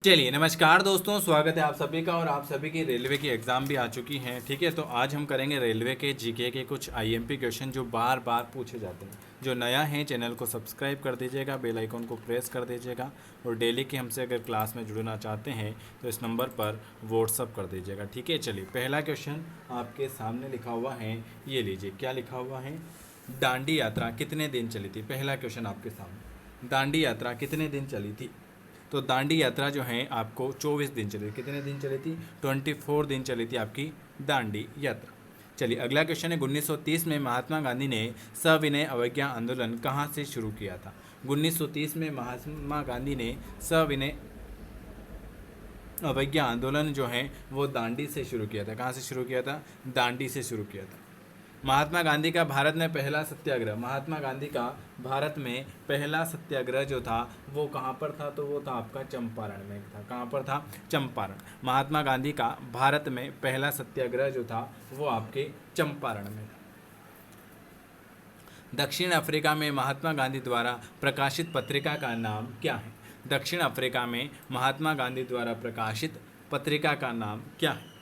चलिए नमस्कार दोस्तों, स्वागत है आप सभी का। और आप सभी की रेलवे की एग्ज़ाम भी आ चुकी हैं, ठीक है। तो आज हम करेंगे रेलवे के जीके के कुछ आईएमपी क्वेश्चन जो बार बार पूछे जाते हैं। जो नया है चैनल को सब्सक्राइब कर दीजिएगा, बेल आइकन को प्रेस कर दीजिएगा और डेली की हमसे अगर क्लास में जुड़ना चाहते हैं तो इस नंबर पर व्हाट्सअप कर दीजिएगा, ठीक है। चलिए पहला क्वेश्चन आपके सामने लिखा हुआ है, ये लीजिए क्या लिखा हुआ है। दांडी यात्रा कितने दिन चली थी? पहला क्वेश्चन आपके सामने, दांडी यात्रा कितने दिन चली थी? तो दांडी यात्रा जो है आपको 24 दिन चली। कितने दिन चली थी? 24 दिन चली थी आपकी दांडी यात्रा। चलिए अगला क्वेश्चन है, 1930 में महात्मा गांधी ने सविनय अवज्ञा आंदोलन कहाँ से शुरू किया था? 1930 में महात्मा गांधी ने सविनय अवज्ञा आंदोलन जो है वो दांडी से शुरू किया था। कहाँ से शुरू किया था? दांडी से शुरू किया था। महात्मा गांधी का भारत में पहला सत्याग्रह, महात्मा गांधी का भारत में पहला सत्याग्रह जो था वो कहाँ पर था? तो वो था आपका चंपारण में था। कहाँ पर था? चंपारण। महात्मा गांधी का भारत में पहला सत्याग्रह जो था वो आपके चंपारण में था। दक्षिण अफ्रीका में महात्मा गांधी द्वारा प्रकाशित पत्रिका का नाम क्या है? दक्षिण अफ्रीका में महात्मा गांधी द्वारा प्रकाशित पत्रिका का नाम क्या है?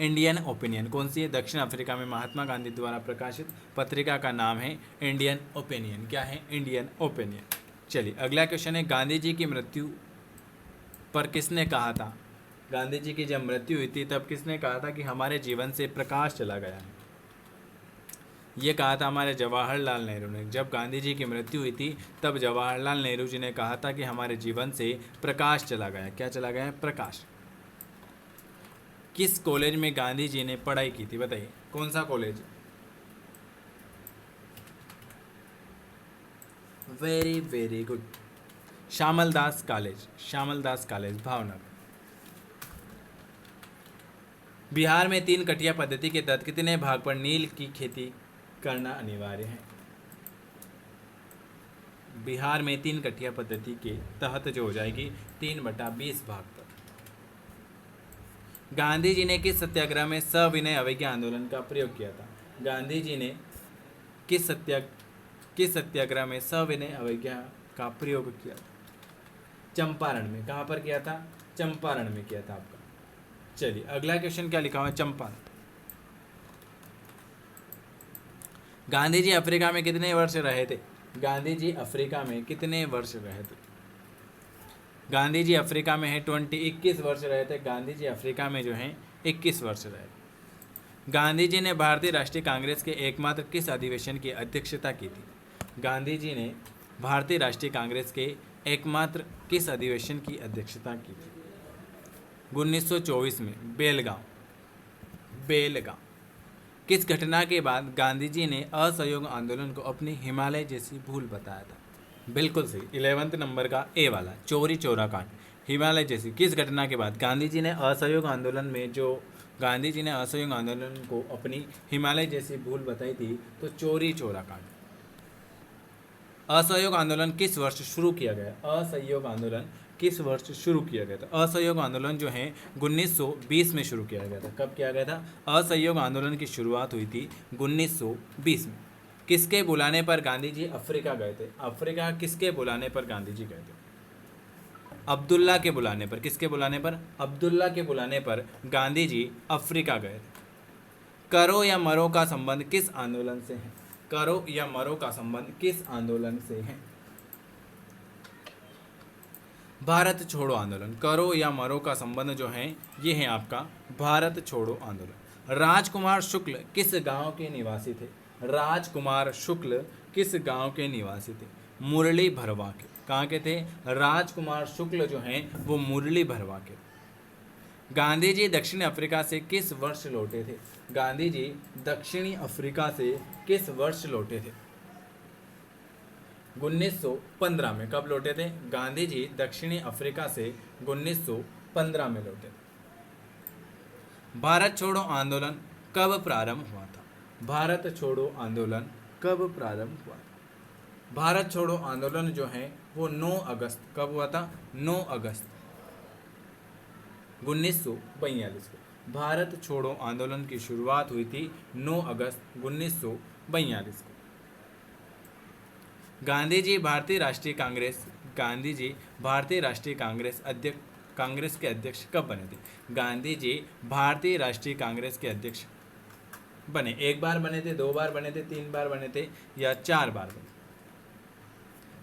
Indian opinion. कौन सी है? दक्षिण अफ्रीका में महात्मा गांधी द्वारा प्रकाशित पत्रिका का नाम है इंडियन ओपिनियन। क्या है? Indian opinion. चलिए अगला क्वेश्चन है, गांधी जी की मृत्यु पर किसने कहा था? गांधी जी की जब मृत्यु हुई थी तब किसने कहा था कि हमारे जीवन से प्रकाश चला गया है? ये कहा था हमारे जवाहरलाल नेहरू ने। जब गांधी जी की मृत्यु हुई थी तब जवाहरलाल नेहरू जी ने कहा था कि हमारे जीवन से प्रकाश चला गया। क्या चला गया है? प्रकाश। किस कॉलेज में गांधी जी ने पढ़ाई की थी? बताइए कौन सा college? Very very good, Shyamal Das college. Shyamal Das college Bhavnagar. Bihar में 3 कटिया पद्धति के तहत कितने भाग पर नील की खेती करना अनिवार्य है? बिहार में 3 कटिया पद्धति के तहत जो हो जाएगी 3/20 भाग पर। गांधी जी ने किस सत्याग्रह में सविनय अवज्ञा आंदोलन का प्रयोग किया था? गांधी जी ने किस सत्याग्रह में सविनय अवज्ञा का प्रयोग किया था? चंपारण में। कहाँ पर किया था? चंपारण में किया था आपका। चलिए अगला क्वेश्चन क्या लिखा हुआ है? चंपारण। गांधी जी अफ्रीका में कितने वर्ष रहे थे? गांधी जी अफ्रीका में कितने वर्ष रहे थे? गांधी जी अफ्रीका में है 21 वर्ष रहे थे। गांधी जी अफ्रीका में जो हैं 21 वर्ष रहे। गांधी जी ने भारतीय राष्ट्रीय कांग्रेस के एकमात्र किस अधिवेशन की अध्यक्षता की थी? गांधी जी ने भारतीय राष्ट्रीय कांग्रेस के एकमात्र किस अधिवेशन की अध्यक्षता की थी? 1924 में बेलगांव। किस घटना के बाद गांधी जी ने असहयोग आंदोलन को अपनी हिमालय जैसी भूल बताया था? बिल्कुल सही, 11th नंबर का ए वाला, चौरी चौरा कांड। हिमालय जैसी किस घटना के बाद गांधी जी ने असहयोग आंदोलन में गांधी जी ने असहयोग आंदोलन को अपनी हिमालय जैसी भूल बताई थी? तो चौरी चौरा कांड। असहयोग आंदोलन किस वर्ष शुरू किया गया? असहयोग आंदोलन किस वर्ष शुरू किया गया था? असहयोग आंदोलन जो है 1920 में शुरू किया गया था। कब किया गया था? असहयोग आंदोलन की शुरुआत हुई थी 1920 में। किसके बुलाने पर गांधी जी अफ्रीका गए थे? अफ्रीका किसके बुलाने पर गांधी जी गए थे? अब्दुल्ला के बुलाने पर। किसके बुलाने पर? अब्दुल्ला के बुलाने पर गांधी जी अफ्रीका गए थे। करो या मरो का संबंध किस आंदोलन से है? करो या मरो का संबंध किस आंदोलन से है? भारत छोड़ो आंदोलन। करो या मरो का संबंध जो है ये है आपका भारत छोड़ो आंदोलन। राजकुमार शुक्ल किस गांव के निवासी थे? राजकुमार शुक्ल किस गांव के निवासी थे? मुरली भरवा के। कहाँ के थे? राजकुमार शुक्ल जो हैं वो मुरली भरवा के। गांधी जी दक्षिण अफ्रीका से किस वर्ष लौटे थे? गांधी जी दक्षिणी अफ्रीका से किस वर्ष लौटे थे? 1915 में। कब लौटे थे? गांधी जी दक्षिणी अफ्रीका से 1915 में लौटे थे। भारत छोड़ो आंदोलन कब प्रारंभ हुआ था? भारत छोड़ो आंदोलन कब प्रारंभ हुआ था? भारत छोड़ो आंदोलन जो है वो 9 अगस्त। कब हुआ था? 9 अगस्त 1942 को। भारत छोड़ो आंदोलन की शुरुआत हुई थी 9 अगस्त 1942 को। गांधी जी भारतीय राष्ट्रीय कांग्रेस अध्यक्ष कांग्रेस के अध्यक्ष कब बने थे? गांधी जी भारतीय राष्ट्रीय कांग्रेस के अध्यक्ष बने, एक बार बने थे, 2 बार बने थे, 3 बार बने थे या 4 बार बने?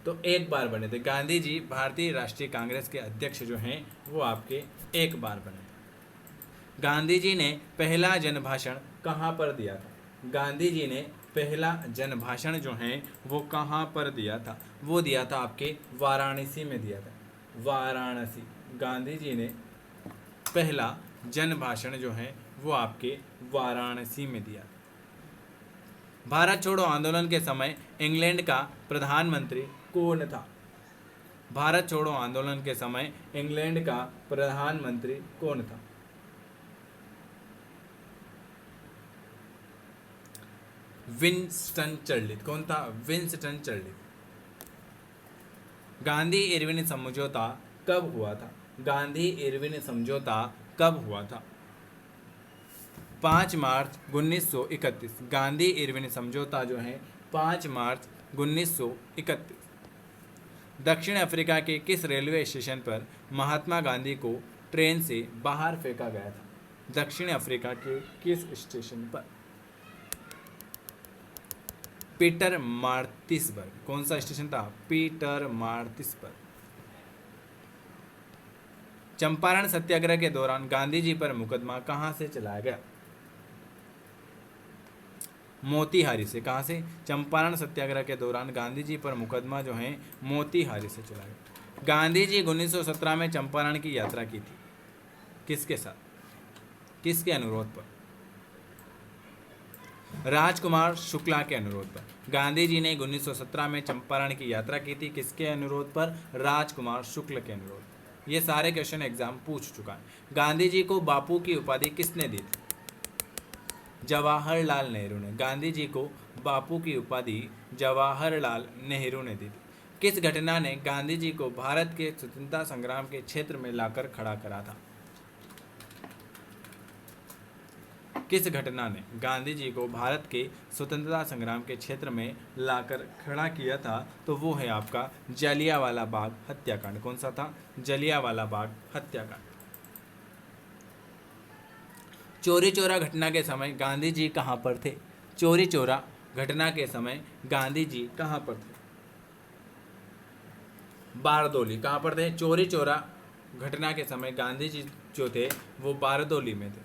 तो एक बार बने थे। गांधी जी भारतीय राष्ट्रीय कांग्रेस के अध्यक्ष जो हैं वो आपके एक बार बने थे। गांधी जी ने पहला जनभाषण कहाँ पर दिया था? गांधी जी ने पहला जनभाषण जो है वो कहाँ पर दिया था? वो दिया था आपके वाराणसी में दिया था, वाराणसी। गांधी जी ने पहला जनभाषण जो है वो आपके वाराणसी में दिया था। भारत छोड़ो आंदोलन के समय इंग्लैंड का प्रधानमंत्री कौन था? भारत छोड़ो आंदोलन के समय इंग्लैंड का प्रधानमंत्री कौन था? Winston Churchill. कौन था? Winston Churchill. गांधी इरविन समझौता कब हुआ था? गांधी इरविन समझौता कब हुआ था? 5 मार्च 1931। गांधी इरविन समझौता जो है 5 मार्च 1931। दक्षिण अफ्रीका के किस रेलवे स्टेशन पर महात्मा गांधी को ट्रेन से बाहर फेंका गया था? दक्षिण अफ्रीका के किस स्टेशन पर? पीटर मार्टिसबर्ग। कौन सा स्टेशन था? पीटर मार्टिसबर्ग। चंपारण सत्याग्रह के दौरान गांधी जी पर मुकदमा कहां से चलाया गया? मोतीहारी से। कहां से? चंपारण सत्याग्रह के दौरान गांधी जी पर मुकदमा जो है मोतीहारी से चलाया गया। गांधी जी 1917 में चंपारण की यात्रा की थी, किसके साथ? किसके अनुरोध पर? राजकुमार शुक्ला के अनुरोध पर। गांधी जी ने 1917 में चंपारण की यात्रा की थी, किसके अनुरोध पर? राजकुमार शुक्ल के अनुरोध पर। ये सारे क्वेश्चन एग्जाम पूछ चुका है। गांधी जी को बापू की उपाधि किसने दी थी? जवाहरलाल नेहरू ने। गांधी जी को बापू की उपाधि जवाहरलाल नेहरू ने दी थी। किस घटना ने गांधी जी को भारत के स्वतंत्रता संग्राम के क्षेत्र में लाकर खड़ा करा था? किस घटना ने गांधी जी को भारत के स्वतंत्रता संग्राम के क्षेत्र में लाकर खड़ा किया था? तो वो है आपका जलियांवाला बाग हत्याकांड। कौन सा था? जलियांवाला बाग हत्याकांड। चौरी चौरा घटना के समय गांधी जी कहाँ पर थे? चौरी चौरा घटना के समय गांधी जी कहाँ पर थे? बारदोली। कहाँ पर थे? चौरी चौरा घटना के समय गांधी जी जो थे वो बारदोली में थे।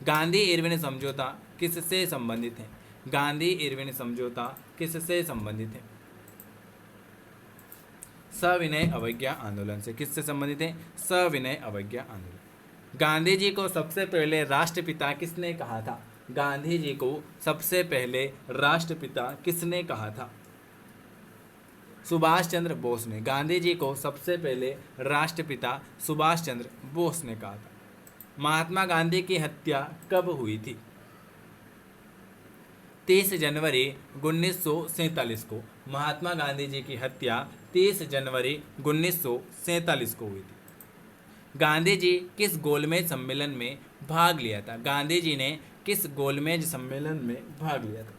गांधी इरविन समझौता किससे संबंधित है? गांधी इरविन समझौता किससे संबंधित है? सविनय अवज्ञा आंदोलन से। किससे संबंधित है? सविनय अवज्ञा आंदोलन। गांधी जी को सबसे पहले राष्ट्रपिता किसने कहा था? गांधी जी को सबसे पहले राष्ट्रपिता किसने कहा था? सुभाष चंद्र बोस ने। गांधी जी को सबसे पहले राष्ट्रपिता सुभाष चंद्र बोस ने कहा था। महात्मा गांधी की हत्या कब हुई थी? 30 जनवरी 1947 को महात्मा गांधी जी की हत्या 30 जनवरी 1947 को हुई थी। गांधी जी किस गोलमेज सम्मेलन में भाग लिया था? गांधी जी ने किस गोलमेज सम्मेलन में भाग लिया था?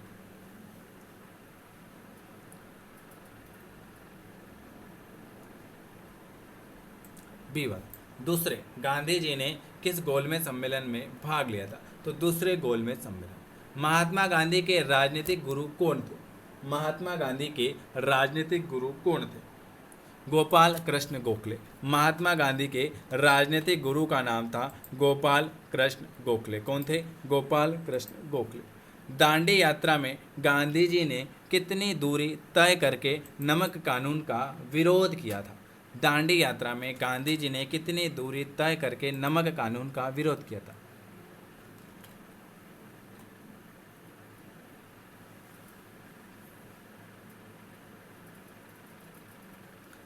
बीवर। दूसरे, गांधी जी ने किस गोलमेज सम्मेलन में भाग लिया था? तो दूसरे गोलमेज सम्मेलन। महात्मा गांधी के राजनीतिक गुरु कौन थे? महात्मा गांधी के राजनीतिक गुरु कौन थे? गोपाल कृष्ण गोखले। महात्मा गांधी के राजनीतिक गुरु का नाम था गोपाल कृष्ण गोखले। कौन थे? गोपाल कृष्ण गोखले। दांडी यात्रा में गांधी जी ने कितनी दूरी तय करके नमक कानून का विरोध किया था? दांडी यात्रा में गांधी जी ने कितनी दूरी तय करके नमक कानून का विरोध किया था?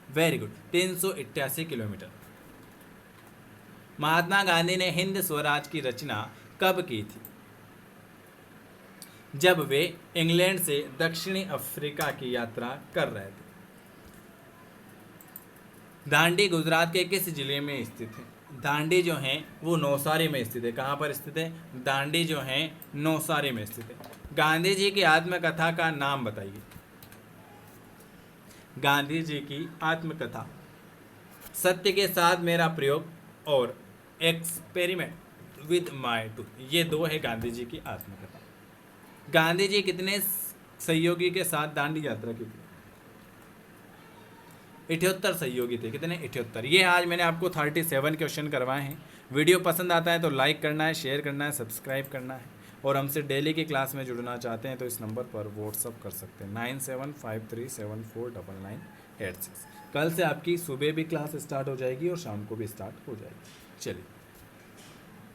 Very good, 388 kilometre. Mahatma Gandhi ने हिंद स्वराज की रचना कब की थी? जब वे इंग्लैंड से दक्षिणी अफ्रीका की यात्रा कर रहे थे। दांडी गुजरात के किस जिले में स्थित है? दांडी जो है वो नौसारी में स्थित है। कहाँ पर स्थित है? दांडी जो है नौसारी में स्थित है। गांधी जी की आत्मकथा का नाम बताइए। गांधी जी की आत्मकथा। सत्य के साथ मेरा प्रयोग और एक्सपेरिमेंट विद माय टू, ये दो है गांधी जी की आत्मकथा। गांधी जी कितने सहयोगी के साथ दांडी यात्रा की थी? 78 सहयोगी थे। कितने? 78। ये आज मैंने आपको 37 क्वेश्चन करवाए हैं। वीडियो पसंद आता है तो लाइक करना है, शेयर करना है, सब्सक्राइब करना है। और हमसे डेली की क्लास में जुड़ना चाहते हैं तो इस नंबर पर व्हाट्सअप कर सकते हैं 9753749986। कल से आपकी सुबह भी क्लास स्टार्ट हो जाएगी और शाम को भी स्टार्ट हो जाएगी। चलिए।